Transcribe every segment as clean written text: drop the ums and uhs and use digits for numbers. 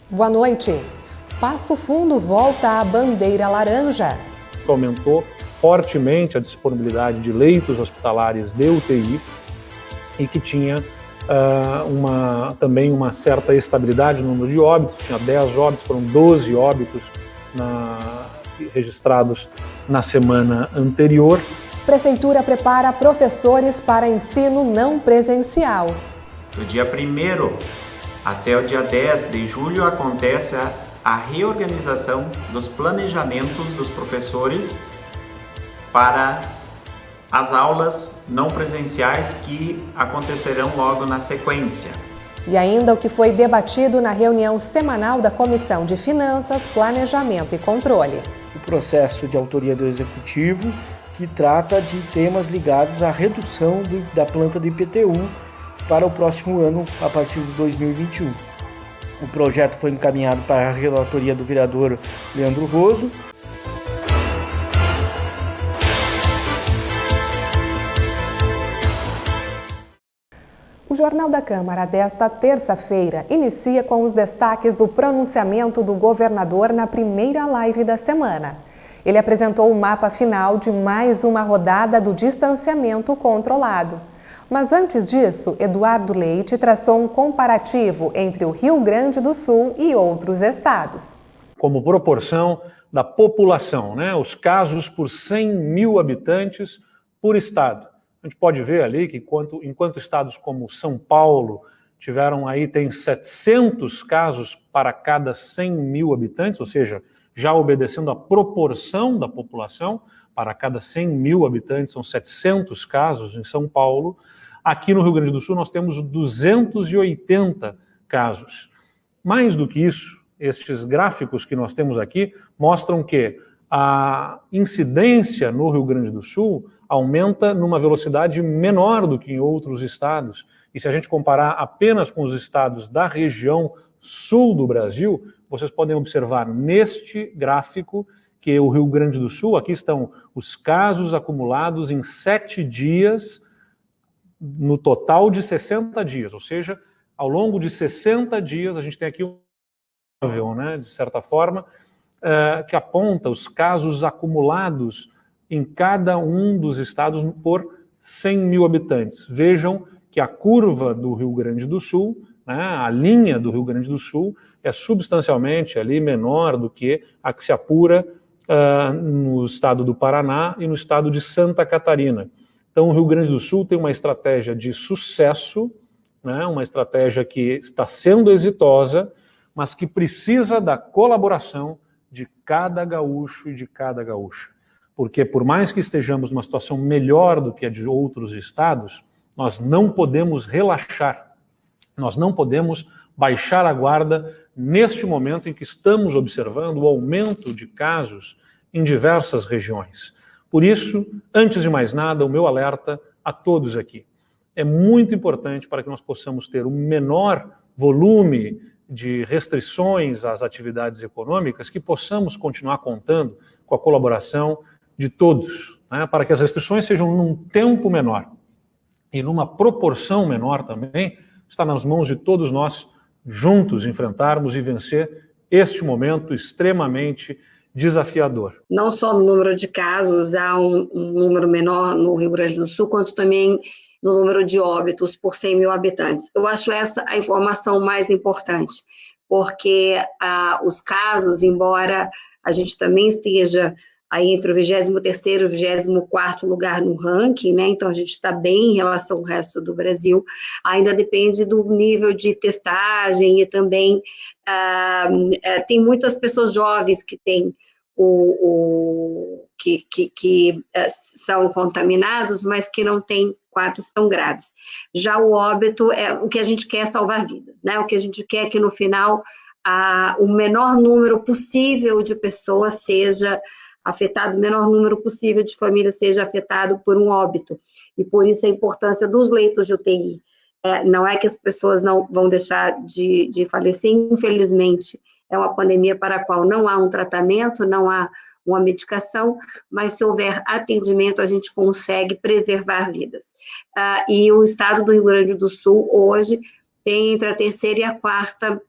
Boa noite. Passo Fundo volta à bandeira laranja. Aumentou fortemente a disponibilidade de leitos hospitalares de UTI e que tinha também uma certa estabilidade no número de óbitos. Tinha 10 óbitos, foram 12 óbitos registrados na semana anterior. Prefeitura prepara professores para ensino não presencial. Do dia 1º até o dia 10 de julho acontece a reorganização dos planejamentos dos professores para as aulas não presenciais que acontecerão logo na sequência. E ainda o que foi debatido na reunião semanal da Comissão de Finanças, Planejamento e Controle. O processo de autoria do Executivo, que trata de temas ligados à redução da planta do IPTU para o próximo ano, a partir de 2021. O projeto foi encaminhado para a relatoria do vereador Leandro Roso. O Jornal da Câmara desta terça-feira inicia com os destaques do pronunciamento do governador na primeira live da semana. Ele apresentou o mapa final de mais uma rodada do distanciamento controlado. Mas antes disso, Eduardo Leite traçou um comparativo entre o Rio Grande do Sul e outros estados. Como proporção da população, né? Os casos por 100 mil habitantes por estado. A gente pode ver ali que enquanto estados como São Paulo tem 700 casos para cada 100 mil habitantes, ou seja, já obedecendo à proporção da população, para cada 100 mil habitantes são 700 casos em São Paulo. Aqui no Rio Grande do Sul nós temos 280 casos. Mais do que isso, estes gráficos que nós temos aqui mostram que a incidência no Rio Grande do Sul aumenta numa velocidade menor do que em outros estados. E se a gente comparar apenas com os estados da região sul do Brasil, vocês podem observar neste gráfico que o Rio Grande do Sul, aqui estão os casos acumulados em 7 dias, no total de 60 dias, ou seja, ao longo de 60 dias a gente tem aqui um móvel, né, de certa forma, que aponta os casos acumulados em cada um dos estados por 100 mil habitantes. Vejam que a curva do Rio Grande do Sul, né, a linha do Rio Grande do Sul, é substancialmente ali menor do que a que se apura no estado do Paraná e no estado de Santa Catarina. Então, o Rio Grande do Sul tem uma estratégia de sucesso, né, uma estratégia que está sendo exitosa, mas que precisa da colaboração de cada gaúcho e de cada gaúcha. Porque, por mais que estejamos numa situação melhor do que a de outros estados, nós não podemos relaxar, nós não podemos baixar a guarda neste momento em que estamos observando o aumento de casos em diversas regiões. Por isso, antes de mais nada, o meu alerta a todos aqui. É muito importante para que nós possamos ter o menor volume de restrições às atividades econômicas, que possamos continuar contando com a colaboração de todos, né, para que as restrições sejam num tempo menor e numa proporção menor também. Está nas mãos de todos nós juntos enfrentarmos e vencer este momento extremamente desafiador. Não só no número de casos há um número menor no Rio Grande do Sul, quanto também no número de óbitos por 100 mil habitantes. Eu acho essa a informação mais importante, porque os casos, embora a gente também esteja aí entre o 23º e o 24º lugar no ranking, né? Então a gente está bem em relação ao resto do Brasil, ainda depende do nível de testagem e também tem muitas pessoas jovens que têm que são contaminados, mas que não têm quadros tão graves. Já o óbito, o que a gente quer é salvar vidas, né? O que a gente quer é que no final o menor número possível de pessoas seja afetado, o menor número possível de famílias seja afetado por um óbito. E por isso a importância dos leitos de UTI. Não é que as pessoas não vão deixar de falecer, infelizmente, é uma pandemia para a qual não há um tratamento, não há uma medicação, mas se houver atendimento, a gente consegue preservar vidas. E o estado do Rio Grande do Sul, hoje, tem entre a terceira e a quarta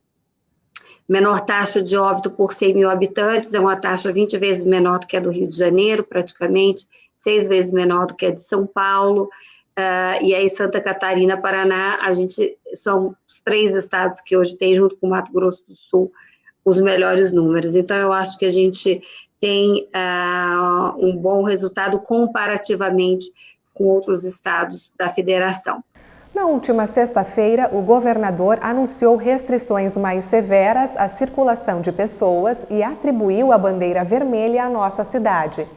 menor taxa de óbito por 100 mil habitantes, é uma taxa 20 vezes menor do que a do Rio de Janeiro, praticamente, 6 vezes menor do que a de São Paulo, e aí Santa Catarina, Paraná, são os 3 estados que hoje tem, junto com o Mato Grosso do Sul, os melhores números. Então, eu acho que a gente tem um bom resultado comparativamente com outros estados da federação. Na última sexta-feira, o governador anunciou restrições mais severas à circulação de pessoas e atribuiu a bandeira vermelha à nossa cidade.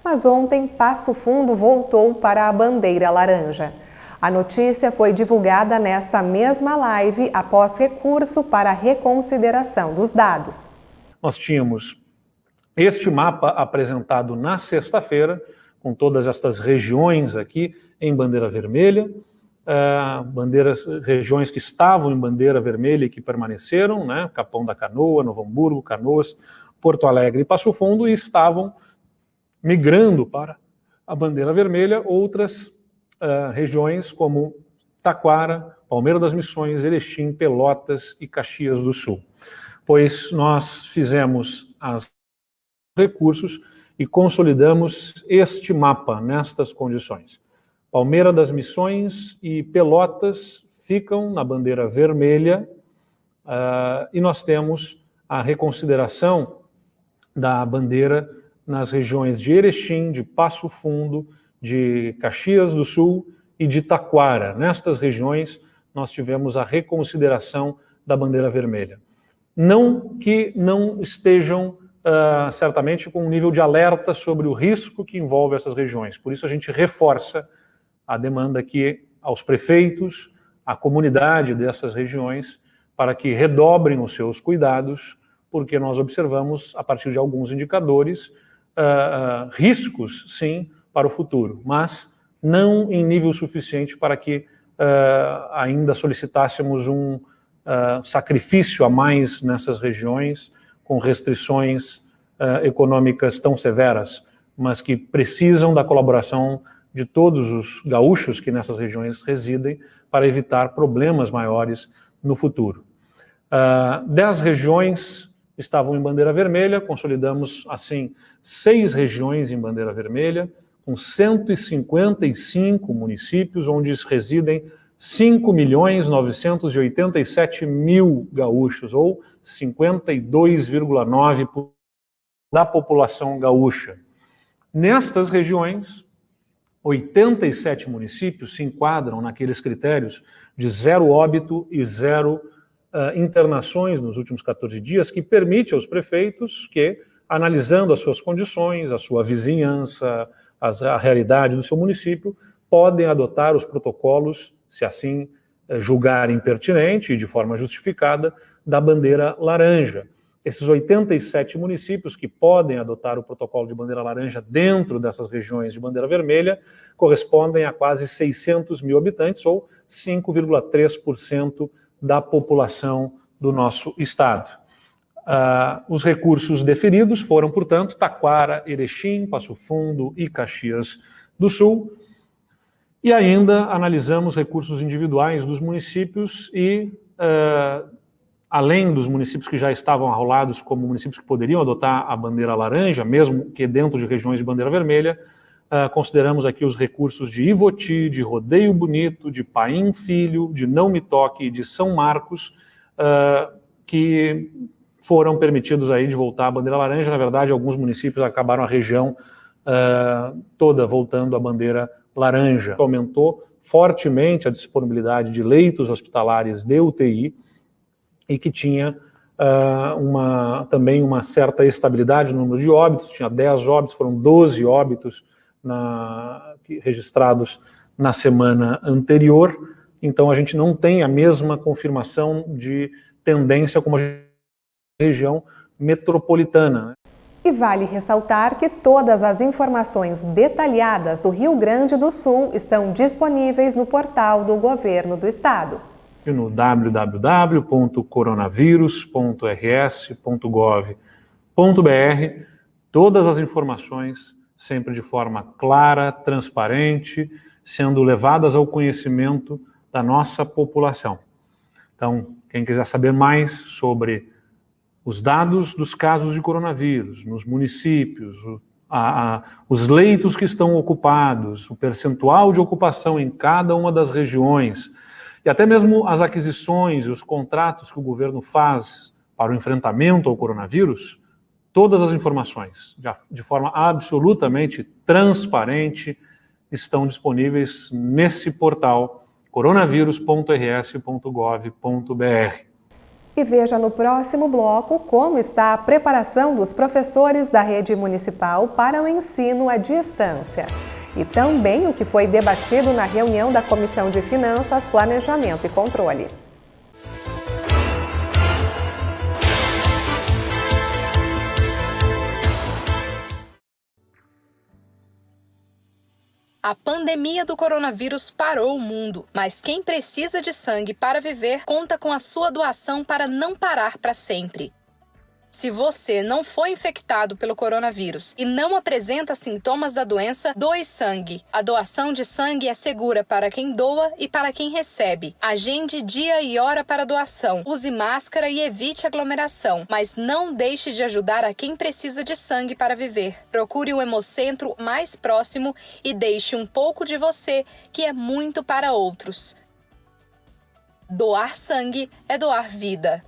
Mas ontem, Passo Fundo voltou para a bandeira laranja. A notícia foi divulgada nesta mesma live após recurso para reconsideração dos dados. Nós tínhamos este mapa apresentado na sexta-feira, com todas estas regiões aqui em bandeira vermelha, regiões que estavam em bandeira vermelha e que permaneceram, né? Capão da Canoa, Novo Hamburgo, Canoas, Porto Alegre e Passo Fundo, e estavam migrando para a bandeira vermelha outras regiões como Taquara, Palmeira das Missões, Erechim, Pelotas e Caxias do Sul. Pois nós fizemos os recursos e consolidamos este mapa nestas condições. Palmeira das Missões e Pelotas ficam na bandeira vermelha e nós temos a reconsideração da bandeira nas regiões de Erechim, de Passo Fundo, de Caxias do Sul e de Taquara. Nestas regiões nós tivemos a reconsideração da bandeira vermelha. Não que não estejam certamente com um nível de alerta sobre o risco que envolve essas regiões. Por isso a gente reforça a demanda aqui aos prefeitos, à comunidade dessas regiões, para que redobrem os seus cuidados, porque nós observamos, a partir de alguns indicadores, riscos, sim, para o futuro, mas não em nível suficiente para que ainda solicitássemos um sacrifício a mais nessas regiões, com restrições econômicas tão severas, mas que precisam da colaboração de todos os gaúchos que nessas regiões residem para evitar problemas maiores no futuro. 10 regiões estavam em bandeira vermelha, consolidamos assim 6 regiões em bandeira vermelha, com 155 municípios, onde residem 5.987.000 gaúchos, ou 52,9% da população gaúcha. Nestas regiões, 87 municípios se enquadram naqueles critérios de 0 óbito e 0 internações nos últimos 14 dias, que permite aos prefeitos que, analisando as suas condições, a sua vizinhança, a realidade do seu município, podem adotar os protocolos, se assim julgarem pertinente e de forma justificada, da bandeira laranja. Esses 87 municípios que podem adotar o protocolo de bandeira laranja dentro dessas regiões de bandeira vermelha correspondem a quase 600 mil habitantes, ou 5,3% da população do nosso estado. Os recursos deferidos foram, portanto, Taquara, Erechim, Passo Fundo e Caxias do Sul. E ainda analisamos recursos individuais dos municípios e, além dos municípios que já estavam arrolados como municípios que poderiam adotar a bandeira laranja, mesmo que dentro de regiões de bandeira vermelha, consideramos aqui os recursos de Ivoti, de Rodeio Bonito, de Paim Filho, de Não Me Toque e de São Marcos, que foram permitidos aí de voltar à bandeira laranja. Na verdade, alguns municípios acabaram a região toda voltando à bandeira laranja. Aumentou fortemente a disponibilidade de leitos hospitalares de UTI e que tinha também uma certa estabilidade no número de óbitos. Tinha 10 óbitos, foram 12 óbitos registrados na semana anterior. Então a gente não tem a mesma confirmação de tendência como a região metropolitana. E vale ressaltar que todas as informações detalhadas do Rio Grande do Sul estão disponíveis no portal do Governo do Estado. No www.coronavírus.rs.gov.br, todas as informações sempre de forma clara, transparente, sendo levadas ao conhecimento da nossa população. Então, quem quiser saber mais sobre os dados dos casos de coronavírus nos municípios, os leitos que estão ocupados, o percentual de ocupação em cada uma das regiões, e até mesmo as aquisições e os contratos que o governo faz para o enfrentamento ao coronavírus, todas as informações, de forma absolutamente transparente, estão disponíveis nesse portal coronavírus.rs.gov.br. E veja no próximo bloco como está a preparação dos professores da rede municipal para o ensino à distância. E também o que foi debatido na reunião da Comissão de Finanças, Planejamento e Controle. A pandemia do coronavírus parou o mundo, mas quem precisa de sangue para viver conta com a sua doação para não parar para sempre. Se você não foi infectado pelo coronavírus e não apresenta sintomas da doença, doe sangue. A doação de sangue é segura para quem doa e para quem recebe. Agende dia e hora para a doação. Use máscara e evite aglomeração, mas não deixe de ajudar a quem precisa de sangue para viver. Procure o hemocentro mais próximo e deixe um pouco de você, que é muito para outros. Doar sangue é doar vida.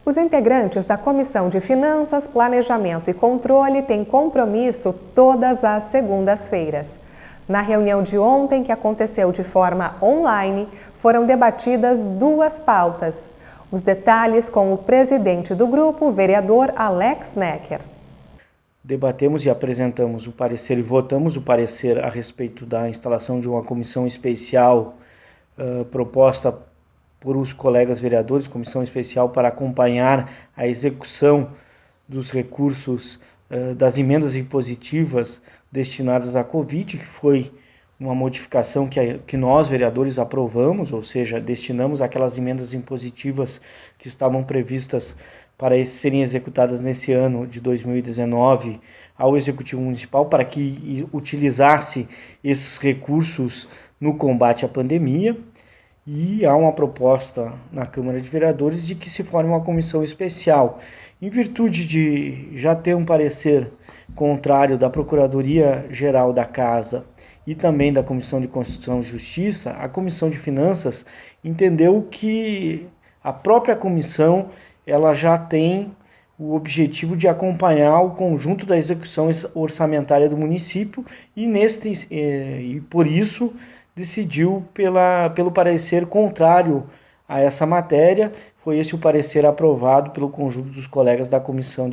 Os integrantes da Comissão de Finanças, Planejamento e Controle têm compromisso todas as segundas-feiras. Na reunião de ontem, que aconteceu de forma online, foram debatidas duas pautas. Os detalhes com o presidente do grupo, o vereador Alex Necker. Debatemos e apresentamos o parecer e votamos o parecer a respeito da instalação de uma comissão especial proposta por os colegas vereadores, comissão especial para acompanhar a execução dos recursos das emendas impositivas destinadas à Covid, que foi uma modificação que nós, vereadores, aprovamos, ou seja, destinamos aquelas emendas impositivas que estavam previstas para serem executadas nesse ano de 2019 ao Executivo Municipal para que utilizasse esses recursos no combate à pandemia. E há uma proposta na Câmara de Vereadores de que se forme uma comissão especial. Em virtude de já ter um parecer contrário da Procuradoria-Geral da Casa e também da Comissão de Constituição e Justiça, a Comissão de Finanças entendeu que a própria comissão ela já tem o objetivo de acompanhar o conjunto da execução orçamentária do município e por isso decidiu pelo parecer contrário a essa matéria. Foi esse o parecer aprovado pelo conjunto dos colegas da Comissão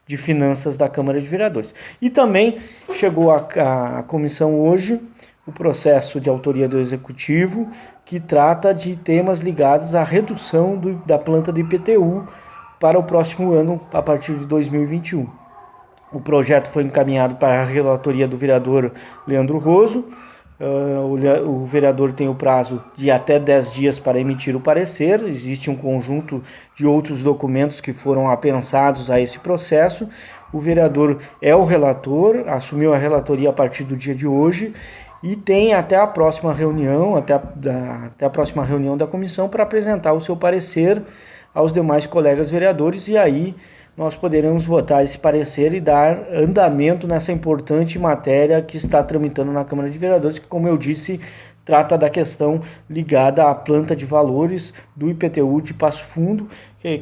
de Finanças da Câmara de Vereadores. E também chegou à comissão hoje o processo de autoria do Executivo, que trata de temas ligados à redução da planta do IPTU para o próximo ano, a partir de 2021. O projeto foi encaminhado para a relatoria do vereador Leandro Roso. O vereador tem o prazo de até 10 dias para emitir o parecer. Existe um conjunto de outros documentos que foram apensados a esse processo. O vereador é o relator, assumiu a relatoria a partir do dia de hoje e tem até a próxima reunião, até a próxima reunião da comissão para apresentar o seu parecer aos demais colegas vereadores, e aí nós poderemos votar esse parecer e dar andamento nessa importante matéria que está tramitando na Câmara de Vereadores, que, como eu disse, trata da questão ligada à planta de valores do IPTU de Passo Fundo,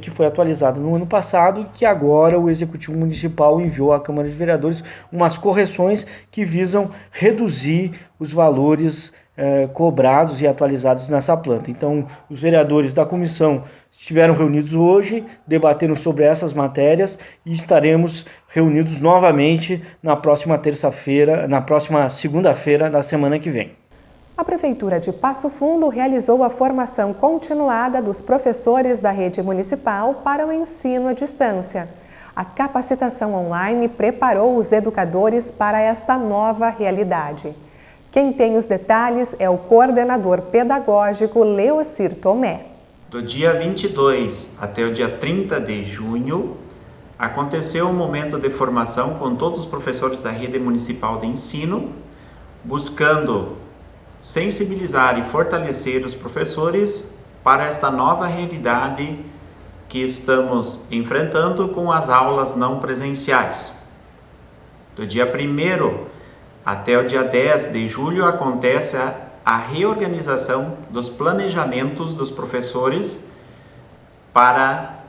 que foi atualizada no ano passado e que agora o Executivo Municipal enviou à Câmara de Vereadores umas correções que visam reduzir os valores cobrados e atualizados nessa planta. Então, os vereadores da comissão estiveram reunidos hoje, debatendo sobre essas matérias, e estaremos reunidos novamente na próxima segunda-feira da semana que vem. A Prefeitura de Passo Fundo realizou a formação continuada dos professores da rede municipal para o ensino à distância. A capacitação online preparou os educadores para esta nova realidade. Quem tem os detalhes é o coordenador pedagógico Leocir Tomé. Do dia 22 até o dia 30 de junho, aconteceu um momento de formação com todos os professores da rede municipal de ensino, buscando sensibilizar e fortalecer os professores para esta nova realidade que estamos enfrentando com as aulas não presenciais. Do dia 1º até o dia 10 de julho acontece a reorganização dos planejamentos dos professores para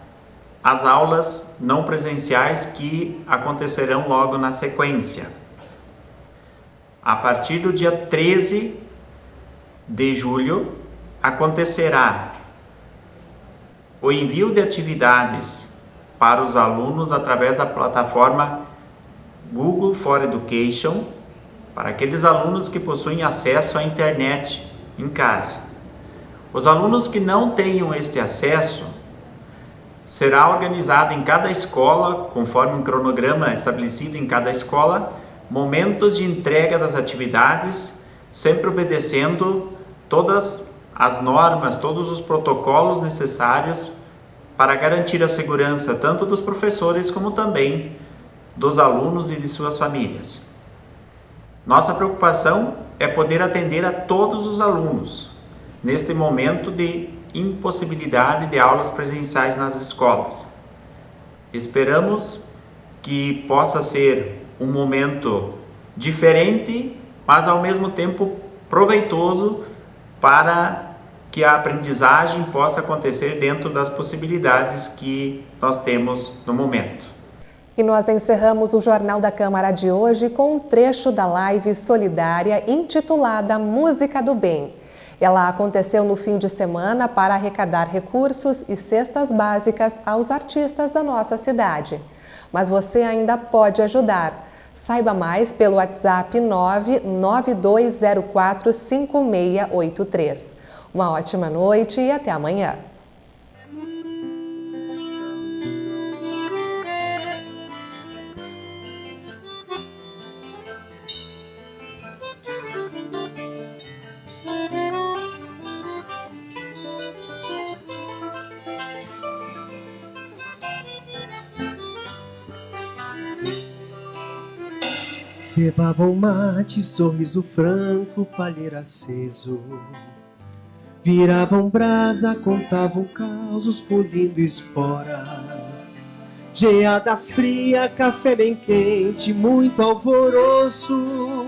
as aulas não presenciais que acontecerão logo na sequência. A partir do dia 13 de julho acontecerá o envio de atividades para os alunos através da plataforma Google for Education, para aqueles alunos que possuem acesso à internet em casa. Os alunos que não tenham este acesso, será organizado em cada escola, conforme um cronograma estabelecido em cada escola, momentos de entrega das atividades, sempre obedecendo todas as normas, todos os protocolos necessários para garantir a segurança tanto dos professores como também dos alunos e de suas famílias. Nossa preocupação é poder atender a todos os alunos neste momento de impossibilidade de aulas presenciais nas escolas. Esperamos que possa ser um momento diferente, mas ao mesmo tempo proveitoso para que a aprendizagem possa acontecer dentro das possibilidades que nós temos no momento. E nós encerramos o Jornal da Câmara de hoje com um trecho da live solidária intitulada Música do Bem. Ela aconteceu no fim de semana para arrecadar recursos e cestas básicas aos artistas da nossa cidade. Mas você ainda pode ajudar. Saiba mais pelo WhatsApp 992045683. Uma ótima noite e até amanhã. Cevava o mate, sorriso franco, palheiro aceso. Viravam brasa, contavam causos, polindo esporas. Geada fria, café bem quente, muito alvoroço.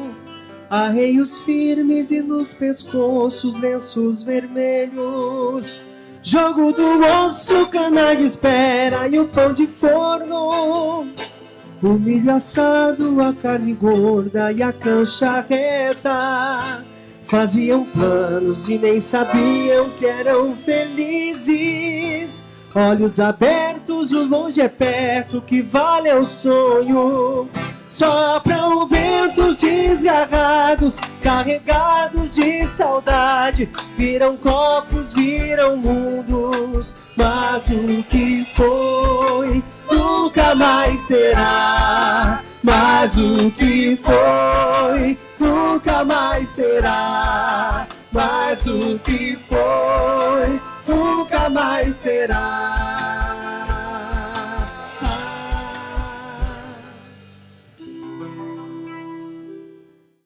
Arreios firmes e nos pescoços, lenços vermelhos. Jogo do osso, cana de espera e o pão de forno. O milho assado, a carne gorda e a cancha reta. Faziam planos e nem sabiam que eram felizes. Olhos abertos, o longe é perto, que vale é o sonho. Sopram ventos desgarrados, carregados de saudade. Viram copos, viram mundos, mas o que foi nunca mais será. Mas o que foi nunca mais será. Mas o que foi nunca mais será.